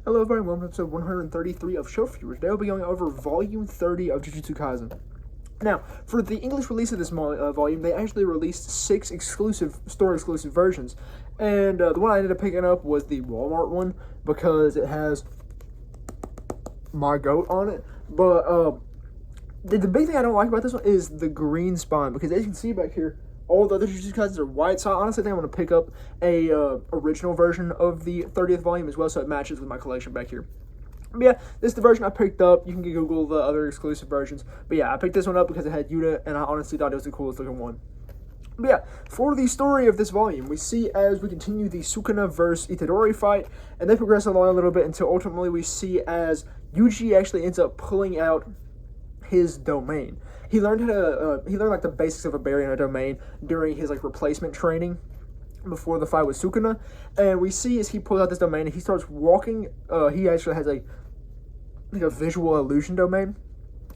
Hello everyone, welcome to episode 133 of Show Viewers. Today we'll be going over Volume 30 of Jujutsu Kaisen. Now, for the English release of this volume, they actually released 6 store-exclusive versions. And the one I ended up picking up was the Walmart one, because it has my goat on it. But the big thing I don't like about this one is the green spine, because as you can see back here, all the other Jujutsu Kaisens are white, so I honestly think I'm going to pick up a original version of the 30th volume as well, so it matches with my collection back here. But yeah, this is the version I picked up. You can Google the other exclusive versions. But yeah, I picked this one up because it had Yuta, and I honestly thought it was the coolest looking one. But yeah, for the story of this volume, we see as we continue the Sukuna vs. Itadori fight, and they progress along a little bit until ultimately we see as Yuji actually ends up pulling out his domain. He learned how to, like the basics of a barrier and a domain during his like replacement training before the fight with Sukuna, and we see as he pulls out this domain and he starts walking. He actually has like a visual illusion domain,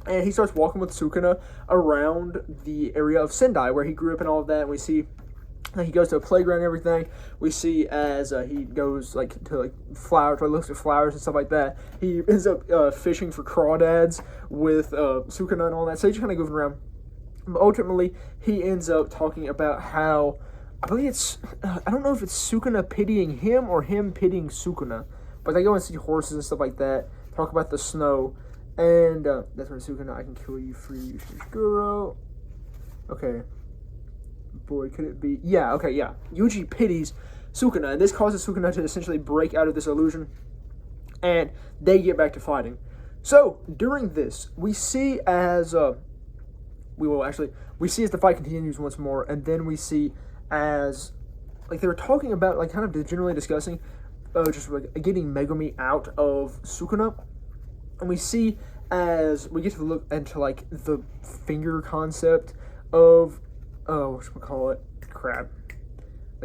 and he starts walking with Sukuna around the area of Sendai where he grew up and all of that. And we see he goes to a playground and everything. We see as he goes to flowers, looks at flowers and stuff like that. He ends up fishing for crawdads with Sukuna and all that. So he's just kind of goofing around. But ultimately, he ends up talking about how, I believe it's, I don't know if it's Sukuna pitying him or him pitying Sukuna, but they go and see horses and stuff like that. Talk about the snow, and that's where Sukuna, I can kill you for you, Shishiguro. Okay. Boy, could it be? Yeah, okay, yeah. Yuji pities Sukuna, and this causes Sukuna to essentially break out of this illusion, and they get back to fighting. So, during this, we see as, we see as the fight continues once more, and then we see as, like, they were talking about, like, kind of generally discussing, just, like, getting Megumi out of Sukuna, and we see as we get to look into, like, the finger concept of, like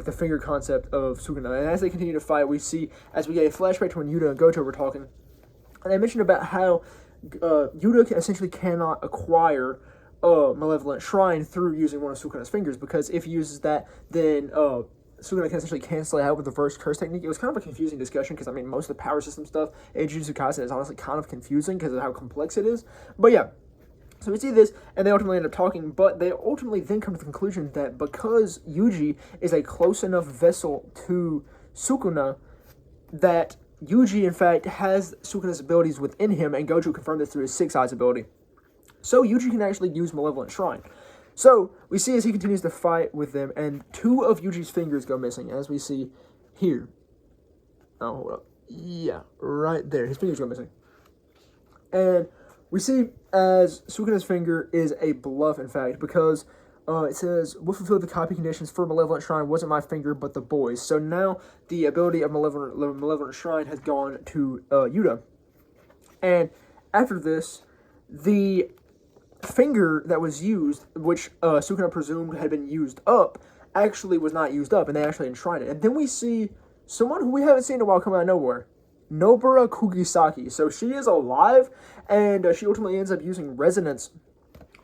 the finger concept of Sukuna. And as they continue to fight, we see, as we get a flashback to when Yuta and Goto were talking, and I mentioned about how Yuta essentially cannot acquire Malevolent Shrine through using one of Sukuna's fingers, because if he uses that, then Sukuna can essentially cancel it out with the reverse curse technique. It was kind of a confusing discussion, because I mean, most of the power system stuff in Jujutsu Kaisen is honestly kind of confusing because of how complex it is. But yeah, so we see this, and they ultimately end up talking, but they ultimately then come to the conclusion that because Yuji is a close enough vessel to Sukuna, that Yuji, in fact, has Sukuna's abilities within him, and Gojo confirmed this through his Six Eyes ability. So Yuji can actually use Malevolent Shrine. So we see as he continues to fight with them, and 2 of Yuji's fingers go missing, as we see here. Oh, hold up. Yeah, right there. His fingers go missing. And we see as Sukuna's finger is a bluff, in fact, because it says, "Will fulfill the copy conditions for Malevolent Shrine. Wasn't my finger, but the boys." So now the ability of Malevolent Shrine has gone to Yuta. And after this, the finger that was used, which Sukuna presumed had been used up, actually was not used up, and they actually enshrined it. And then we see someone who we haven't seen in a while come out of nowhere. Nobara Kugisaki. So she is alive, and she ultimately ends up using resonance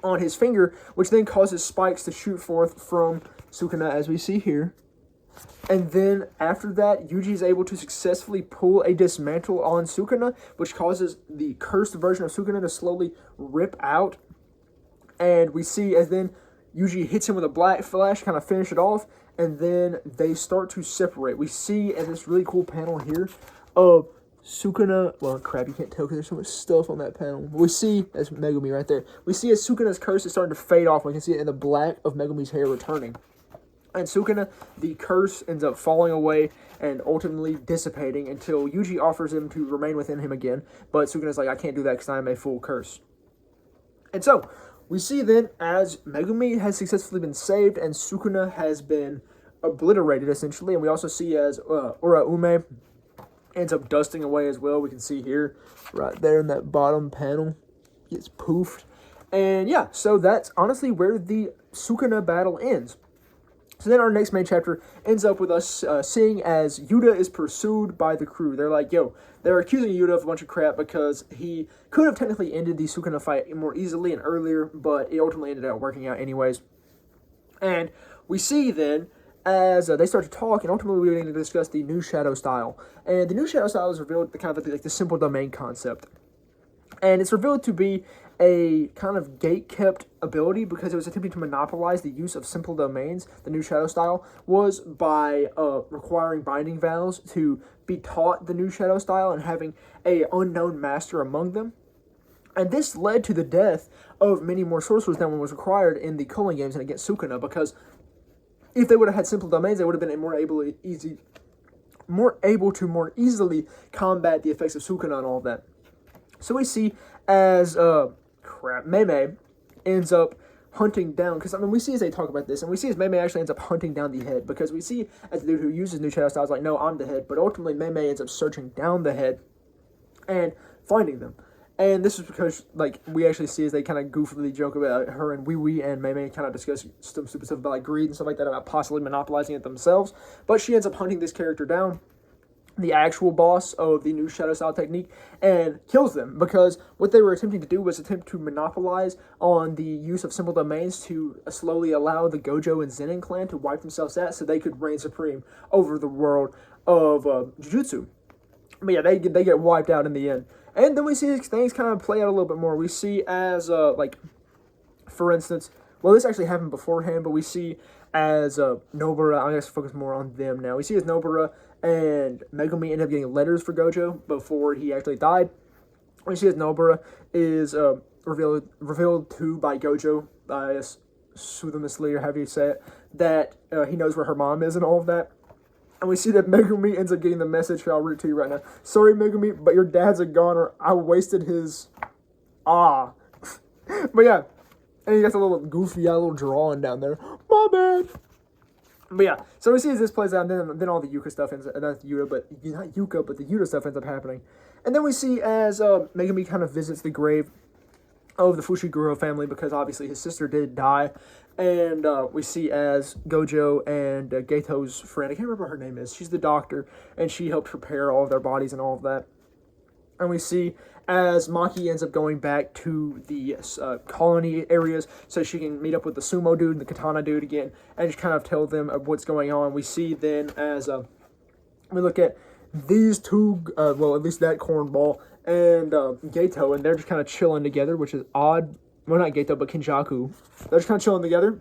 on his finger, which then causes spikes to shoot forth from Sukuna, as we see here. And then after that, Yuji is able to successfully pull a dismantle on Sukuna, which causes the cursed version of Sukuna to slowly rip out. And we see as then Yuji hits him with a black flash, kind of finish it off, and then they start to separate. We see in this really cool panel here of Sukuna, well, crap, you can't tell because there's so much stuff on that panel. We see, as Megumi right there, we see as Sukuna's curse is starting to fade off. We can see it in the black of Megumi's hair returning. And Sukuna, the curse ends up falling away and ultimately dissipating until Yuji offers him to remain within him again. But Sukuna's like, I can't do that because I am a full curse. And so, we see then as Megumi has successfully been saved and Sukuna has been obliterated, essentially. And we also see as Uraume ends up dusting away as well. We can see here, right there in that bottom panel, gets poofed. And yeah, so that's honestly where the Sukuna battle ends. So then our next main chapter ends up with us seeing as Yuta is pursued by the crew. They're like, yo, they're accusing Yuta of a bunch of crap because he could have technically ended the Sukuna fight more easily and earlier, but it ultimately ended up working out anyways. And we see then as they start to talk, and ultimately we need to discuss the new shadow style. And the new shadow style is revealed kind of like the simple domain concept. And it's revealed to be a kind of gate-kept ability because it was attempting to monopolize the use of simple domains. The new shadow style was by requiring binding vows to be taught the new shadow style and having a unknown master among them. And this led to the death of many more sorcerers than was required in the Culling games and against Sukuna, because if they would have had simple domains, they would have been more able to more easily combat the effects of Sukuna and all of that. So we see as Mei ends up hunting down, because we see as they talk about this, and we see as Mei actually ends up hunting down the head, because we see as the dude who uses new shadow style is like, no, I'm the head, but ultimately Mei ends up searching down the head and finding them. And this is because, like, we actually see as they kind of goofily joke about her and Wee and Mei kind of discuss some stupid stuff about, like, greed and stuff like that, about possibly monopolizing it themselves. But she ends up hunting this character down, the actual boss of the new shadow style technique, and kills them, because what they were attempting to do was attempt to monopolize on the use of simple domains to slowly allow the Gojo and Zenin clan to wipe themselves out so they could reign supreme over the world of Jujutsu. But yeah, they get wiped out in the end. And then we see things kind of play out a little bit more. We see as, like, for instance, well, this actually happened beforehand, but we see as Nobara, I'm going to focus more on them now. We see as Nobara and Megumi end up getting letters for Gojo before he actually died. We see as Nobara is revealed to by Gojo, pseudonymously, or however you say it, that he knows where her mom is and all of that. And we see that Megumi ends up getting the message. I'll read it to you right now. Sorry, Megumi, but your dad's a goner. I wasted his... But yeah. And he got a little goofy, little drawing down there. My bad. But yeah. So we see as this plays out, and then all the Yuka stuff ends up... Not Yuka, but the Yuta stuff ends up happening. And then we see as Megumi kind of visits the grave of the Fushiguro family, because obviously his sister did die. And we see as Gojo and Geito's friend, I can't remember what her name is, she's the doctor, and she helped prepare all of their bodies and all of that. And we see as Maki ends up going back to the colony areas so she can meet up with the sumo dude and the katana dude again, and just kind of tell them what's going on. We see then as we look at these two, well, at least that cornball and Geito, and they're just kind of chilling together, which is odd. Well, not Geito, but Kinjaku. They're just kind of chilling together.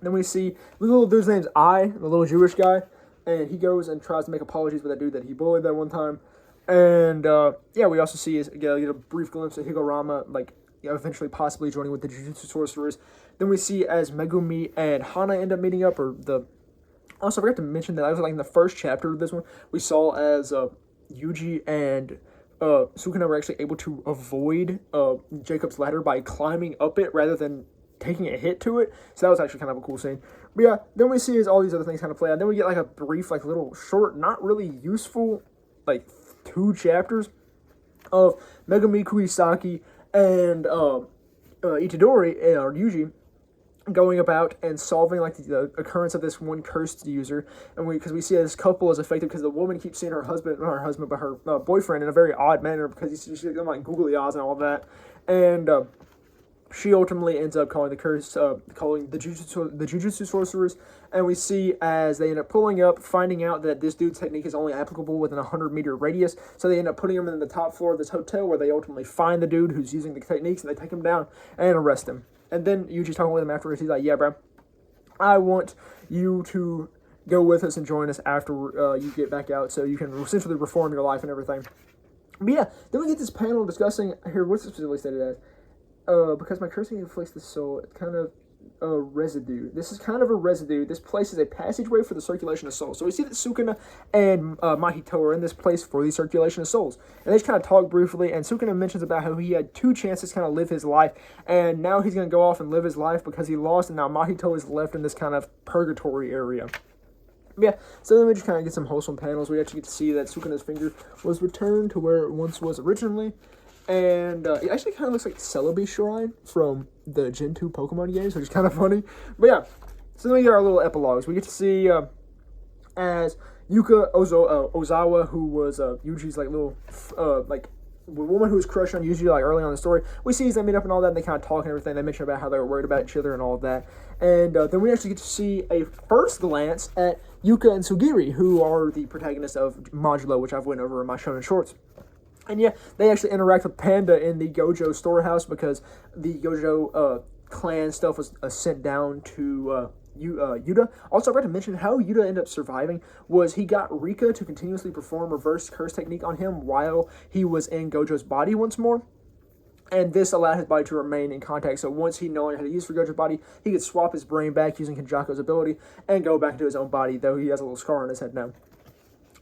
Then we see the little dude's name's I, the little Jewish guy, and he goes and tries to make apologies with that dude that he bullied that one time. And yeah, we also see get a brief glimpse of Higurama, like, eventually possibly joining with the Jujutsu sorcerers. Then we see as Megumi and Hana end up meeting up, Also, I forgot to mention that I was like in the first chapter of this one, we saw as Yuji and Sukuna were actually able to avoid Jacob's ladder by climbing up it rather than taking a hit to it. So that was actually kind of a cool scene. But yeah, then we see as all these other things kind of play out. Then we get like a brief, like little short, not really useful, like 2 chapters of Megumi, Kugisaki, and Itadori, or Yuji, going about and solving like the occurrence of this one cursed user, and because we see this couple is affected because the woman keeps seeing her husband, not her husband, but her boyfriend in a very odd manner, because she's like googly eyes and all that, and she ultimately ends up calling the curse, calling the Jujutsu sorcerers, and we see as they end up pulling up, finding out that this dude's technique is only applicable within a 100-meter radius, so they end up putting him in the top floor of this hotel, where they ultimately find the dude who's using the techniques, and they take him down and arrest him. And then Yuji's talking with him afterwards. He's like, yeah, bro, I want you to go with us and join us after you get back out, so you can essentially reform your life and everything. But yeah, then we get this panel discussing, here, what's it specifically stated as? Because my cursing inflicts the soul, it's kind of a residue. This is kind of a residue. This place is a passageway for the circulation of souls. So we see that Sukuna and Mahito are in this place for the circulation of souls. And they just kind of talk briefly, and Sukuna mentions about how he had 2 chances to kind of live his life, and now he's going to go off and live his life because he lost, and now Mahito is left in this kind of purgatory area. Yeah, so then we just kind of get some wholesome panels. We actually get to see that Sukuna's finger was returned to where it once was originally. And it actually kind of looks like Celebi Shrine from the Gen 2 Pokemon games, which is kind of funny. But yeah, so then we get our little epilogues. We get to see as Yuka Ozawa, who was Yuji's like little woman who was crushed on Yuji like early on in the story. We see they meet up and all that, and they kind of talk and everything. They mention about how they were worried about each other and all of that. And then we actually get to see a first glance at Yuka and Sugiri, who are the protagonists of Modulo, which I've went over in my Shonen Shorts. And yeah, they actually interact with Panda in the Gojo storehouse because the Gojo clan stuff was sent down to Yuta. Also, I forgot to mention how Yuta ended up surviving was he got Rika to continuously perform reverse curse technique on him while he was in Gojo's body once more. And this allowed his body to remain in contact. So once he no longer had to use for Gojo's body, he could swap his brain back using Hinjako's ability and go back into his own body, though he has a little scar on his head now.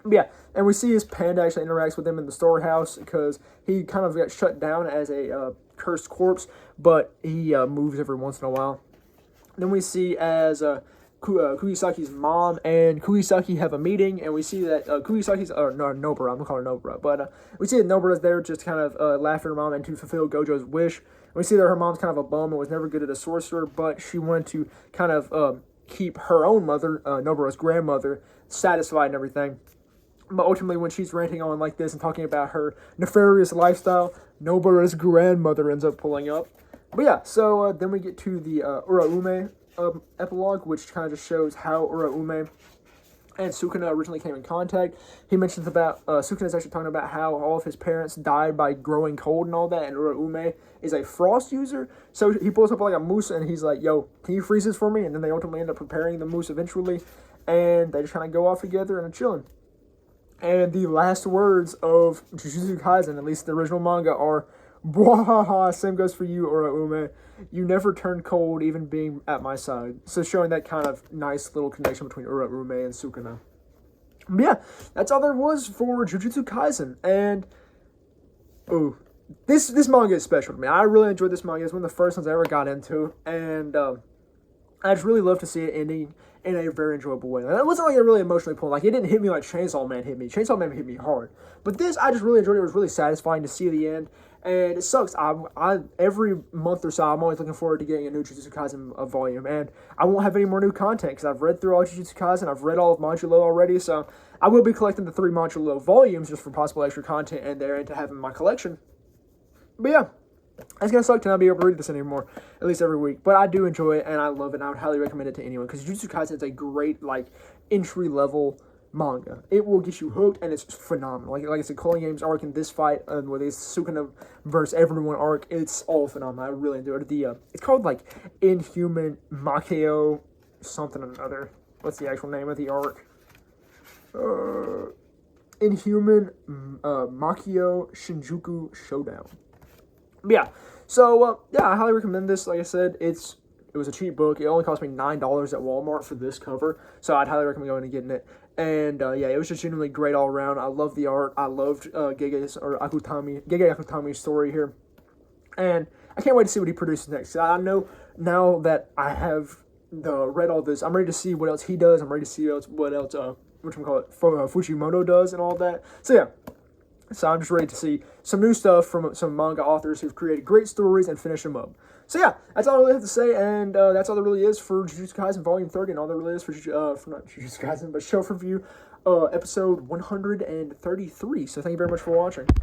Yeah, and we see his Panda actually interacts with him in the storehouse because he kind of got shut down as a cursed corpse, but he moves every once in a while. Then we see as Kugisaki's mom and Kugisaki have a meeting, and we see that Kugisaki's, or no, Nobara, I'm going to call her Nobara, but we see that Nobara's there just kind of laugh at her mom and to fulfill Gojo's wish. And we see that her mom's kind of a bum and was never good at a sorcerer, but she wanted to kind of keep her own mother, Nobara's grandmother, satisfied and everything. But ultimately, when she's ranting on like this and talking about her nefarious lifestyle, Nobara's grandmother ends up pulling up. But yeah, so then we get to the Uraume epilogue, which kind of just shows how Uraume and Sukuna originally came in contact. He mentions about, Sukuna's actually talking about how all of his parents died by growing cold and all that, and Uraume is a frost user. So he pulls up like a moose and he's like, yo, can you freeze this for me? And then they ultimately end up preparing the moose eventually, and they just kind of go off together and are chilling. And the last words of Jujutsu Kaisen, at least the original manga, are, "Bwahaha, same goes for you, Uraume. You never turned cold, even being at my side." So showing that kind of nice little connection between Uraume and Sukuna. But yeah, that's all there was for Jujutsu Kaisen. And, this manga is special to me. I really enjoyed this manga. It's one of the first ones I ever got into. And I just really love to see it ending in a very enjoyable way. It wasn't like it really emotionally pulled. Like, it didn't hit me like Chainsaw Man hit me. Chainsaw Man hit me hard. But this, I just really enjoyed it. It was really satisfying to see the end. And it sucks. I every month or so, I'm always looking forward to getting a new Jujutsu Kaisen volume. And I won't have any more new content because I've read through all Jujutsu Kaisen. I've read all of Modulo already. So I will be collecting the 3 Modulo volumes just for possible extra content in there and to have in my collection. But yeah. It's going to suck to not be able to read this anymore, at least every week. But I do enjoy it, and I love it, and I would highly recommend it to anyone, because Jujutsu Kaisen is a great, like, entry-level manga. It will get you hooked, and it's phenomenal. Like I said, Calling Games arc in this fight, where they Sukuna versus everyone arc, it's all phenomenal. I really enjoyed it. It's called, like, Inhuman Makio something or another. What's the actual name of the arc? Inhuman Makio Shinjuku Showdown. Yeah, so, I highly recommend this. Like I said, it was a cheap book. It only cost me $9 at Walmart for this cover, so I'd highly recommend going and getting it. And, it was just genuinely great all around. I loved the art. I loved Gege Akutami's story here. And I can't wait to see what he produces next. I know now that I have read all this, I'm ready to see what else he does. I'm ready to see what else Fujimoto does and all that. So, yeah. So I'm just ready to see some new stuff from some manga authors who've created great stories and finish them up. So yeah, that's all I really have to say, and that's all there really is for Jujutsu Kaisen Volume 30, and all there really is for not Jujutsu Kaisen, but Shelf Review, episode 133. So thank you very much for watching.